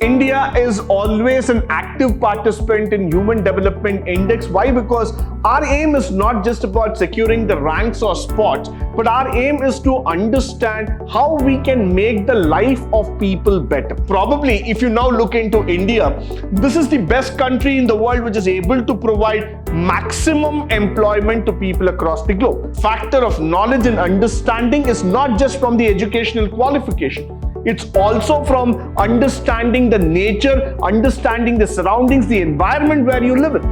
India is always an active participant in Human Development Index. Why? Because our aim is not just about securing the ranks or spots, but our aim is to understand how we can make the life of people better. Probably, if you now look into India, this is the best country in the world which is able to provide maximum employment to people across the globe. Factor of knowledge and understanding is not just from the educational qualification. It's also from understanding the nature, understanding the surroundings, the environment where you live in.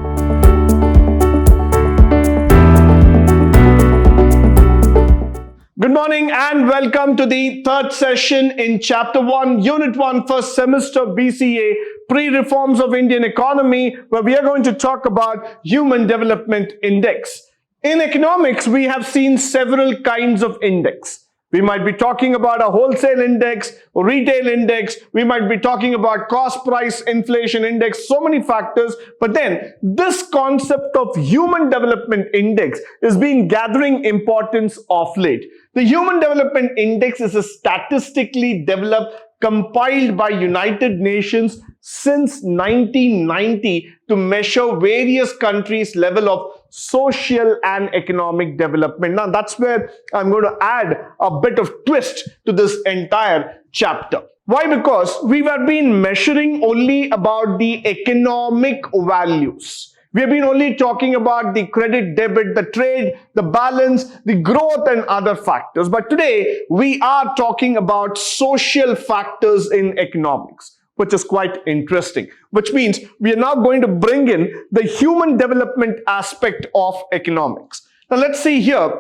Good morning and welcome to the third session in Chapter 1, Unit 1, first semester B.Ca, Pre-Reforms of Indian Economy, where we are going to talk about Human Development Index. In economics, we have seen several kinds of index. We might be talking about a wholesale index, or retail index. We might be talking about cost price inflation index, so many factors. But then this concept of human development index is being gathering importance of late. The Human Development Index is a statistically developed, compiled by United Nations since 1990 to measure various countries' level of social and economic development. Now, that's where I'm going to add a bit of twist to this entire chapter. Why? Because we have been measuring only about the economic values. We have been only talking about the credit, debit, the trade, the balance, the growth and other factors. But today, we are talking about social factors in economics, which is quite interesting, which means we are now going to bring in the human development aspect of economics. Now, let's see here.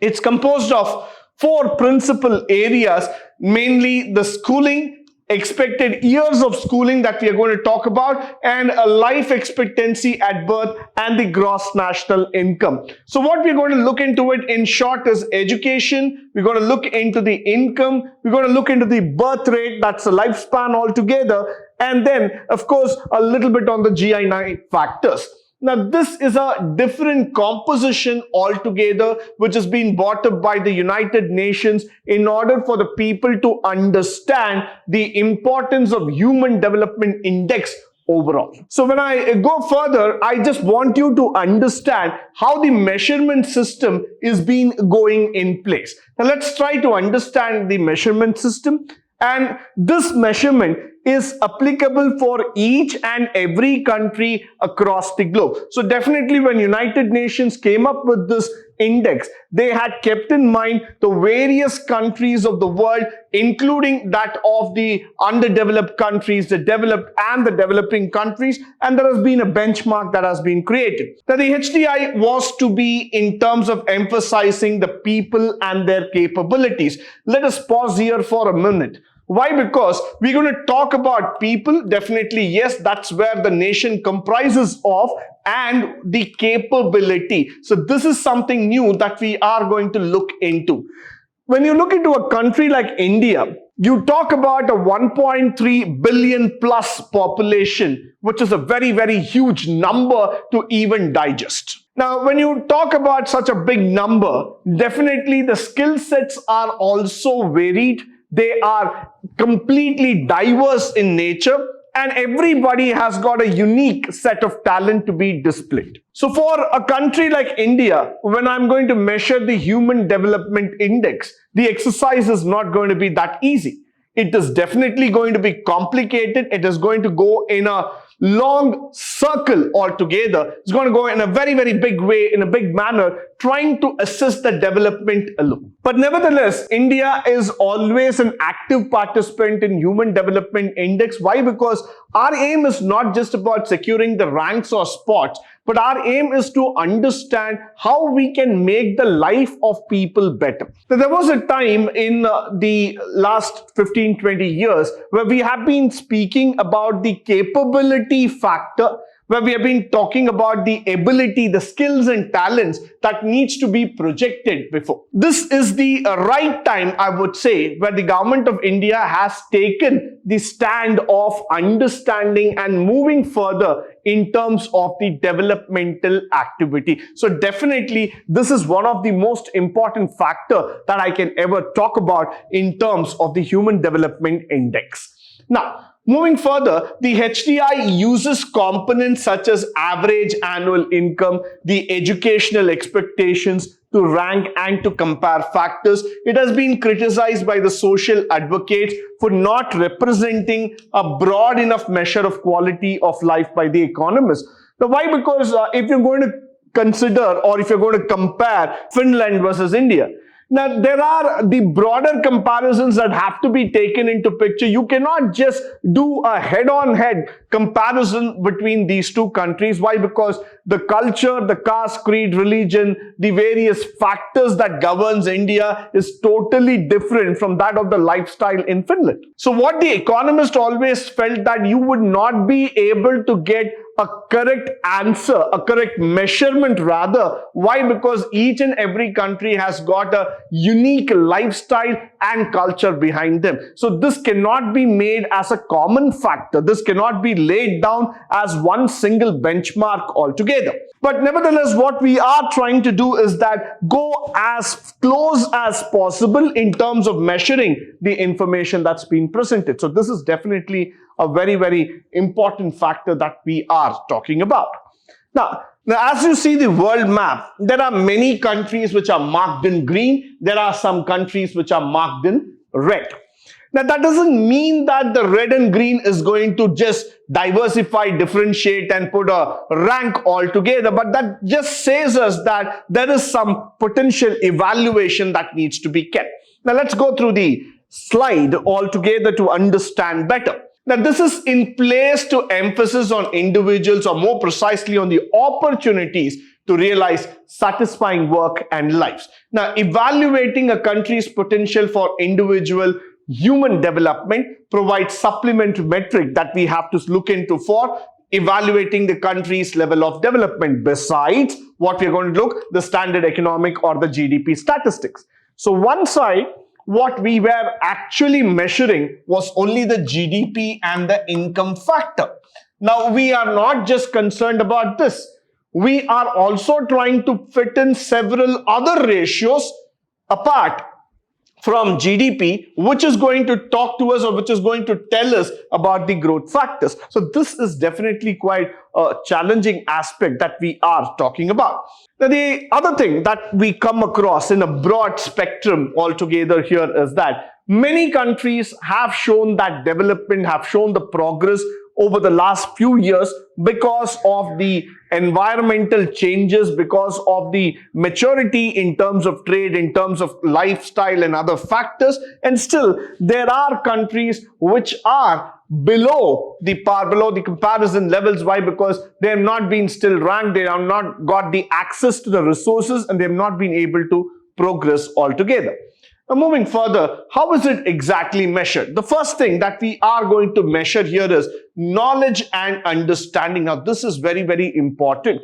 It's composed of four principal areas, mainly the schooling, expected years of schooling that we are going to talk about, and a life expectancy at birth and the gross national income. So what we're going to look into it in short is education. We're going to look into the income. We're going to look into the birth rate, that's the lifespan altogether, and then of course a little bit on the GI9 factors. Now, this is a different composition altogether, which has been brought up by the United Nations in order for the people to understand the importance of Human Development Index overall. So when I go further, I just want you to understand how the measurement system is being going in place. Now, let's try to understand the measurement system. And this measurement is applicable for each and every country across the globe. So definitely when United Nations came up with this index, they had kept in mind the various countries of the world, including that of the underdeveloped countries, the developed and the developing countries, and there has been a benchmark that has been created. Now, the HDI was to be in terms of emphasizing the people and their capabilities. Let us pause here for a minute. Why? Because we're going to talk about people. Definitely, yes, that's where the nation comprises of, and the capability. So this is something new that we are going to look into. When you look into a country like India, you talk about a 1.3 billion plus population, which is a very, very huge number to even digest. Now, when you talk about such a big number, definitely the skill sets are also varied. They are completely diverse in nature, and everybody has got a unique set of talent to be displayed. So for a country like India, when I'm going to measure the Human Development Index, the exercise is not going to be that easy. It is definitely going to be complicated. It is going to go in a long circle altogether. It's going to go in a very, very big way, in a big manner, trying to assess the development alone. But nevertheless, India is always an active participant in Human Development Index. Why? Because our aim is not just about securing the ranks or spots, but our aim is to understand how we can make the life of people better. So there was a time in the last 15-20 years where we have been speaking about the capability factor, where we have been talking about the ability, the skills and talents that needs to be projected before. This is the right time, I would say, where the government of India has taken the stand of understanding and moving further in terms of the developmental activity. So definitely, this is one of the most important factor that I can ever talk about in terms of the Human Development Index. Now, Moving further, the HDI uses components such as average annual income, the educational expectations to rank and to compare factors. It has been criticized by the social advocates for not representing a broad enough measure of quality of life by the economists. Now, why? Because if you're going to consider or if you're going to compare Finland versus India, now, there are the broader comparisons that have to be taken into picture. You cannot just do a head-on-head comparison between these two countries. Why? Because the culture, the caste, creed, religion, the various factors that governs India is totally different from that of the lifestyle in Finland. So what the economist always felt that you would not be able to get a correct answer, a correct measurement rather. Why? Because each and every country has got a unique lifestyle and culture behind them. So this cannot be made as a common factor. This cannot be laid down as one single benchmark altogether. But nevertheless, what we are trying to do is that go as close as possible in terms of measuring the information that's been presented. So this is definitely a very, very important factor that we are talking about. Now, as you see the world map, there are many countries which are marked in green. There are some countries which are marked in red. Now, that doesn't mean that the red and green is going to just diversify, differentiate and put a rank altogether, but that just says us that there is some potential evaluation that needs to be kept. Now, let's go through the slide altogether to understand better. Now, this is in place to emphasis on individuals, or more precisely on the opportunities to realize satisfying work and lives. Now, evaluating a country's potential for individual human development provides supplementary metric that we have to look into for evaluating the country's level of development, besides what we're going to look, the standard economic or the GDP statistics. So one side, what we were actually measuring was only the GDP and the income factor. Now, we are not just concerned about this. We are also trying to fit in several other ratios apart from GDP, which is going to talk to us or which is going to tell us about the growth factors. So this is definitely quite a challenging aspect that we are talking about. Now, the other thing that we come across in a broad spectrum altogether here is that many countries have shown that development, have shown the progress over the last few years because of the environmental changes, because of the maturity in terms of trade, in terms of lifestyle and other factors. And still, there are countries which are below the par, below the comparison levels. Why? Because they have not been still ranked, they have not got the access to the resources, and they have not been able to progress altogether. Now, moving further, how is it exactly measured? The first thing that we are going to measure here is knowledge and understanding. Now, this is very, very important.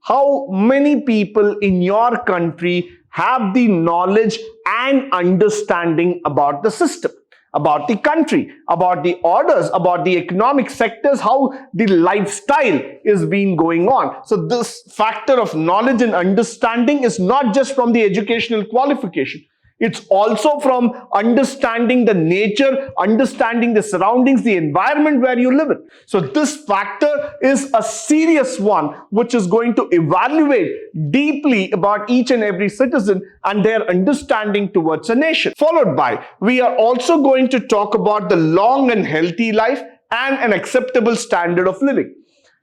How many people in your country have the knowledge and understanding about the system, about the country, about the orders, about the economic sectors, how the lifestyle is being going on? So this factor of knowledge and understanding is not just from the educational qualification. It's also from understanding the nature, understanding the surroundings, the environment where you live in. So this factor is a serious one, which is going to evaluate deeply about each and every citizen and their understanding towards a nation. Followed by, we are also going to talk about the long and healthy life and an acceptable standard of living.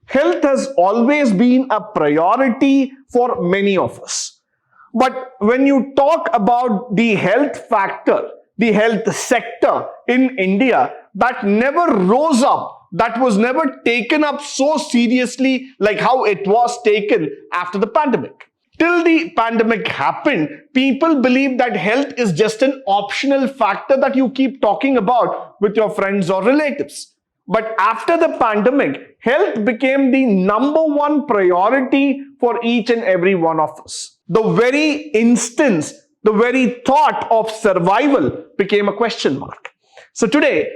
Health has always been a priority for many of us. But when you talk about the health factor, the health sector in India, that never rose up, that was never taken up so seriously like how it was taken after the pandemic. Till the pandemic happened, people believed that health is just an optional factor that you keep talking about with your friends or relatives. But after the pandemic, health became the #1 priority for each and every one of us. The very instance, the very thought of survival became a question mark. So today,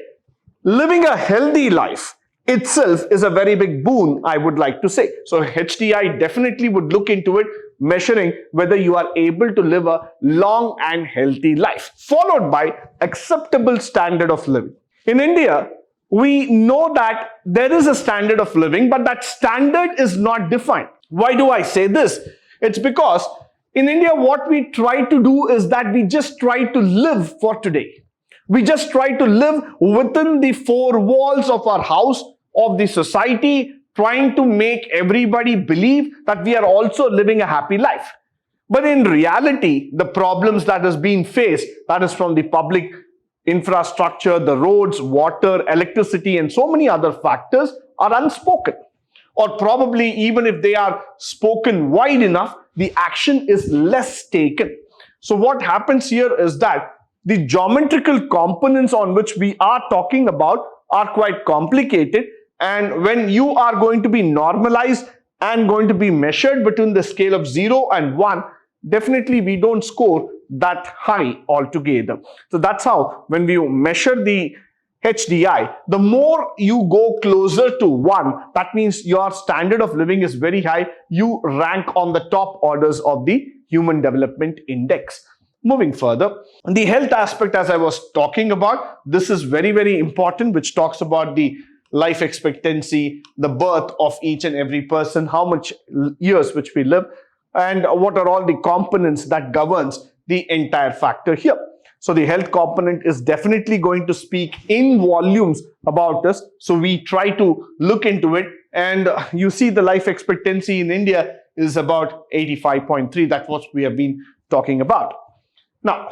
living a healthy life itself is a very big boon, I would like to say. So HDI definitely would look into it, measuring whether you are able to live a long and healthy life, followed by acceptable standard of living. In India, we know that there is a standard of living, but that standard is not defined. Why do I say this? It's because in India, what we try to do is that we just try to live for today. We just try to live within the four walls of our house, of the society, trying to make everybody believe that we are also living a happy life. But in reality, the problems that is being faced, that is from the public infrastructure, the roads, water, electricity, and so many other factors are unspoken. Or probably even if they are spoken wide enough, the action is less taken. So what happens here is that the geometrical components on which we are talking about are quite complicated. And when you are going to be normalized and going to be measured between the scale of 0 and 1, definitely we don't score that high altogether. So that's how when we measure the HDI, the more you go closer to 1, that means your standard of living is very high. You rank on the top orders of the Human Development Index. Moving further, the health aspect, as I was talking about, this is very, very important, which talks about the life expectancy, the birth of each and every person, how much years which we live, and what are all the components that governs the entire factor here. So the health component is definitely going to speak in volumes about us. So we try to look into it, and you see the life expectancy in India is about 85.3. That's what we have been talking about. Now,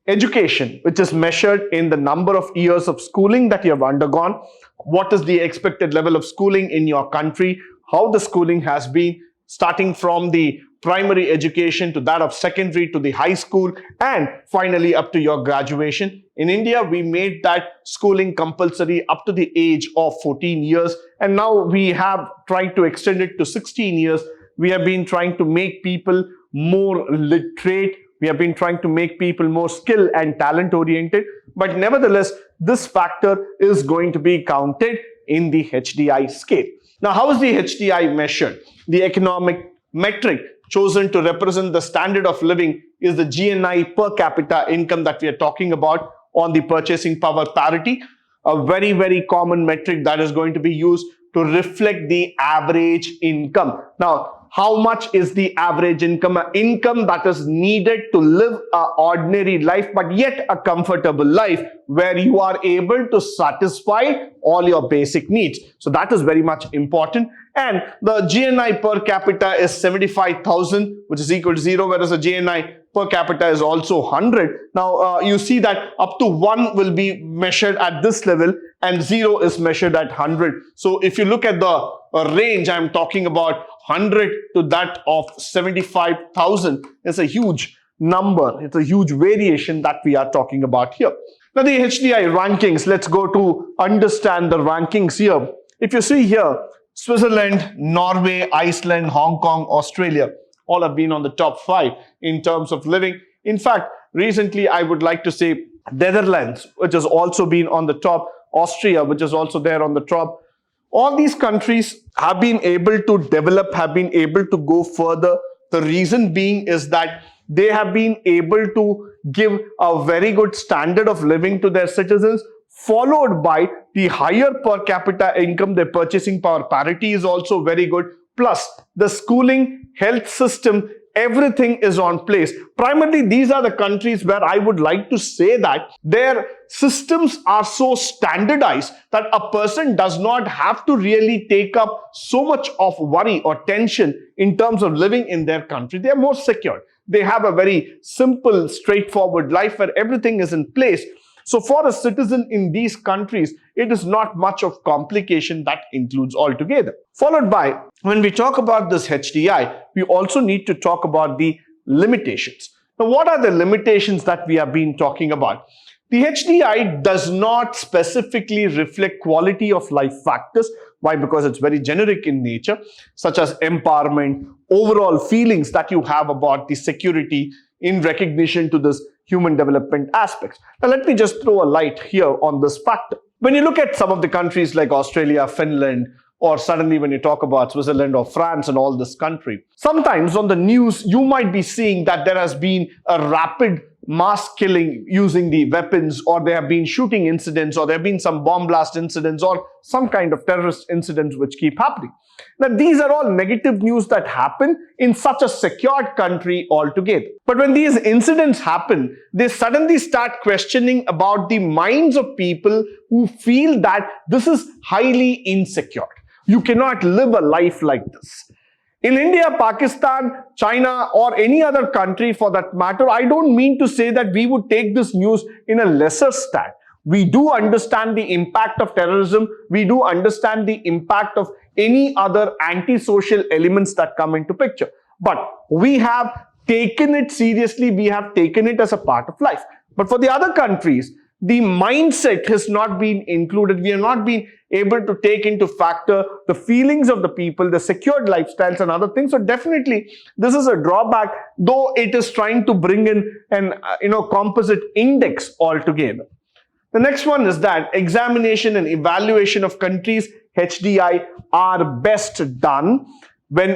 education, which is measured in the number of years of schooling that you have undergone, what is the expected level of schooling in your country, how the schooling has been, starting from the primary education to that of secondary to the high school, and finally up to your graduation. In India, we made that schooling compulsory up to the age of 14 years, and now we have tried to extend it to 16 years. We have been trying to make people more literate. We have been trying to make people more skill and talent oriented, but nevertheless, this factor is going to be counted in the HDI scale. Now, how is the HDI measured? The economic metric chosen to represent the standard of living is the GNI per capita income that we are talking about on the purchasing power parity, a very, very common metric that is going to be used to reflect the average income. Now, how much is the average income? Income that is needed to live an ordinary life, but yet a comfortable life where you are able to satisfy all your basic needs. So that is very much important. And the GNI per capita is 75,000, which is equal to 0, whereas the GNI per capita is also 100. Now, you see that up to 1 will be measured at this level and 0 is measured at 100. So if you look at the range, I'm talking about 100 to that of 75,000 is a huge number. It's a huge variation that we are talking about here. Now, the HDI rankings, let's go to understand the rankings here. If you see here, Switzerland, Norway, Iceland, Hong Kong, Australia, all have been on the top 5 in terms of living. In fact, recently I would like to say Netherlands, which has also been on the top, Austria, which is also there on the top. All these countries have been able to develop, have been able to go further. The reason being is that they have been able to give a very good standard of living to their citizens, followed by the higher per capita income. Their purchasing power parity is also very good. Plus, the schooling, health system, everything is on place. Primarily, these are the countries where I would like to say that their systems are so standardized that a person does not have to really take up so much of worry or tension in terms of living in their country. They are more secure. They have a very simple, straightforward life where everything is in place. So for a citizen in these countries, it is not much of complication that includes altogether. Followed by, when we talk about this HDI, we also need to talk about the limitations. Now, what are the limitations that we have been talking about? The HDI does not specifically reflect quality of life factors. Why? Because it's very generic in nature, such as empowerment, overall feelings that you have about the security in recognition to this human development aspects. Now, let me just throw a light here on this factor. When you look at some of the countries like Australia, Finland, or suddenly when you talk about Switzerland or France and all this country, sometimes on the news, you might be seeing that there has been a rapid mass killing using the weapons, or there have been shooting incidents, or there have been some bomb blast incidents, or some kind of terrorist incidents which keep happening. Now, these are all negative news that happen in such a secured country altogether. But when these incidents happen, they suddenly start questioning about the minds of people who feel that this is highly insecure. You cannot live a life like this. In India, Pakistan, China, or any other country for that matter, I don't mean to say that we would take this news in a lesser stand. We do understand the impact of terrorism. We do understand the impact of any other antisocial elements that come into picture. But we have taken it seriously. We have taken it as a part of life. But for the other countries, the mindset has not been included. We have not been able to take into factor the feelings of the people, the secured lifestyles and other things. So definitely this is a drawback, though it is trying to bring in an composite index altogether. The next one is that examination and evaluation of countries' HDI are best done when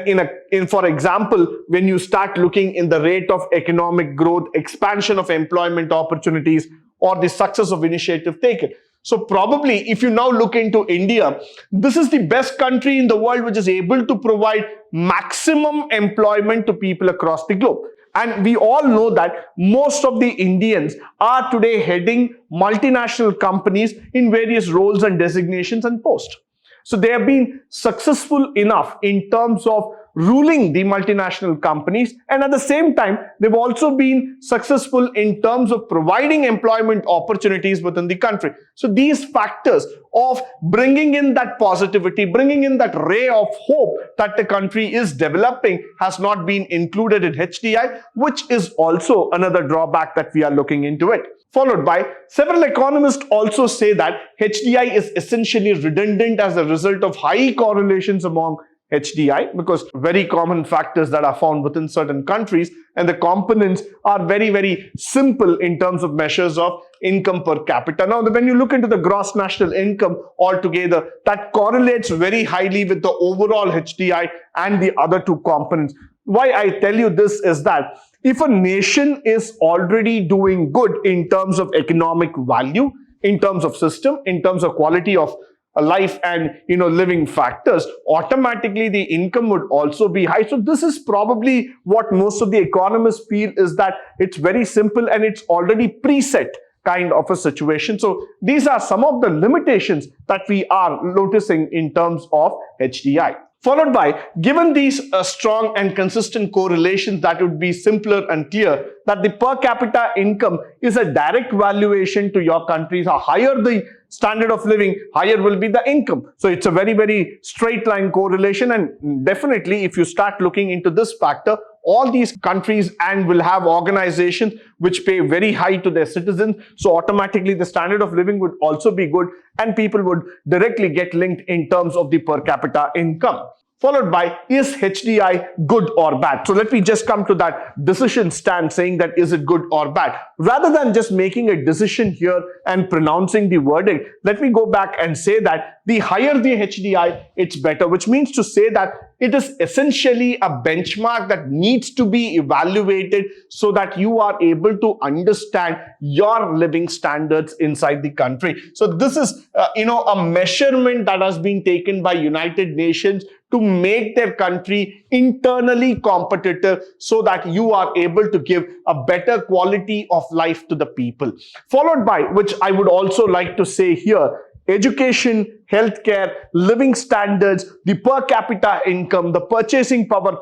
for example, when you start looking in the rate of economic growth, expansion of employment opportunities, or the success of initiative taken. So probably if you now look into India, this is the best country in the world which is able to provide maximum employment to people across the globe. And we all know that most of the Indians are today heading multinational companies in various roles and designations and posts. So they have been successful enough in terms of ruling the multinational companies, and at the same time they've also been successful in terms of providing employment opportunities within the country. So these factors of bringing in that positivity, bringing in that ray of hope that the country is developing has not been included in HDI, which is also another drawback that we are looking into it. Followed by, several economists also say that HDI is essentially redundant as a result of high correlations among HDI, because very common factors that are found within certain countries, and the components are very, very simple in terms of measures of income per capita. Now, when you look into the gross national income altogether, that correlates very highly with the overall HDI and the other two components. Why I tell you this is that if a nation is already doing good in terms of economic value, in terms of system, in terms of quality of life and living factors, automatically the income would also be high. So this is probably what most of the economists feel, is that it's very simple and it's already preset kind of a situation. So these are some of the limitations that we are noticing in terms of HDI. Followed by, given these strong and consistent correlations, that would be simpler and clear that the per capita income is a direct valuation to your country. So higher the standard of living, higher will be the income. So it's a very, very straight line correlation, and definitely if you start looking into this factor, all these countries and will have organizations which pay very high to their citizens. So automatically the standard of living would also be good, and people would directly get linked in terms of the per capita income. Followed by, is HDI good or bad? So let me just come to that decision stand, saying that is it good or bad? Rather than just making a decision here and pronouncing the verdict, let me go back and say that the higher the HDI, it's better, which means to say that it is essentially a benchmark that needs to be evaluated so that you are able to understand your living standards inside the country. So this is, a measurement that has been taken by United Nations to make their country internally competitive so that you are able to give a better quality of life to the people. Followed by, which I would also like to say here, education, healthcare, living standards, the per capita income, the purchasing power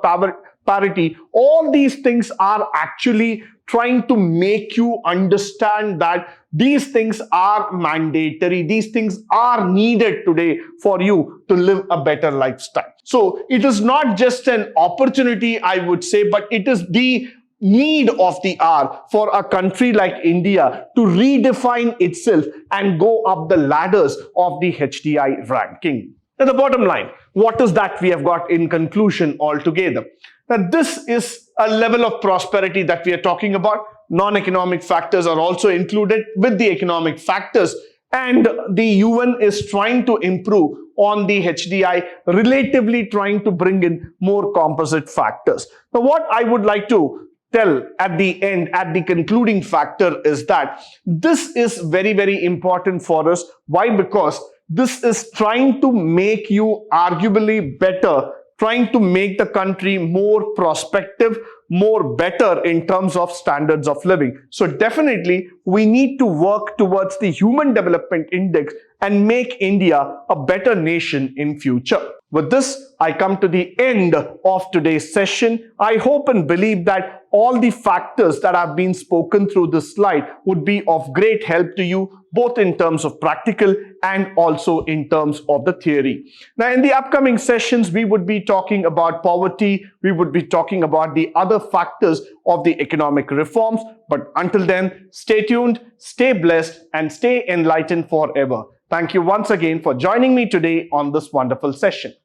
parity, all these things are actually trying to make you understand that these things are mandatory. These things are needed today for you to live a better lifestyle. So it is not just an opportunity, I would say, but it is the need of the hour for a country like India to redefine itself and go up the ladders of the HDI ranking. Now, the bottom line, what is that we have got in conclusion altogether? Now, this is a level of prosperity that we are talking about. Non-economic factors are also included with the economic factors, and the UN is trying to improve on the HDI, relatively trying to bring in more composite factors. Now, what I would like to tell at the end, at the concluding factor, is that this is very, very important for us. Why? Because this is trying to make you arguably better, trying to make the country more prospective, more better in terms of standards of living. So definitely we need to work towards the Human Development Index and make India a better nation in future. With this, I come to the end of today's session. I hope and believe that all the factors that have been spoken through this slide would be of great help to you, both in terms of practical and also in terms of the theory. Now, in the upcoming sessions, we would be talking about poverty. We would be talking about the other factors of the economic reforms. But until then, stay tuned, stay blessed, and stay enlightened forever. Thank you once again for joining me today on this wonderful session.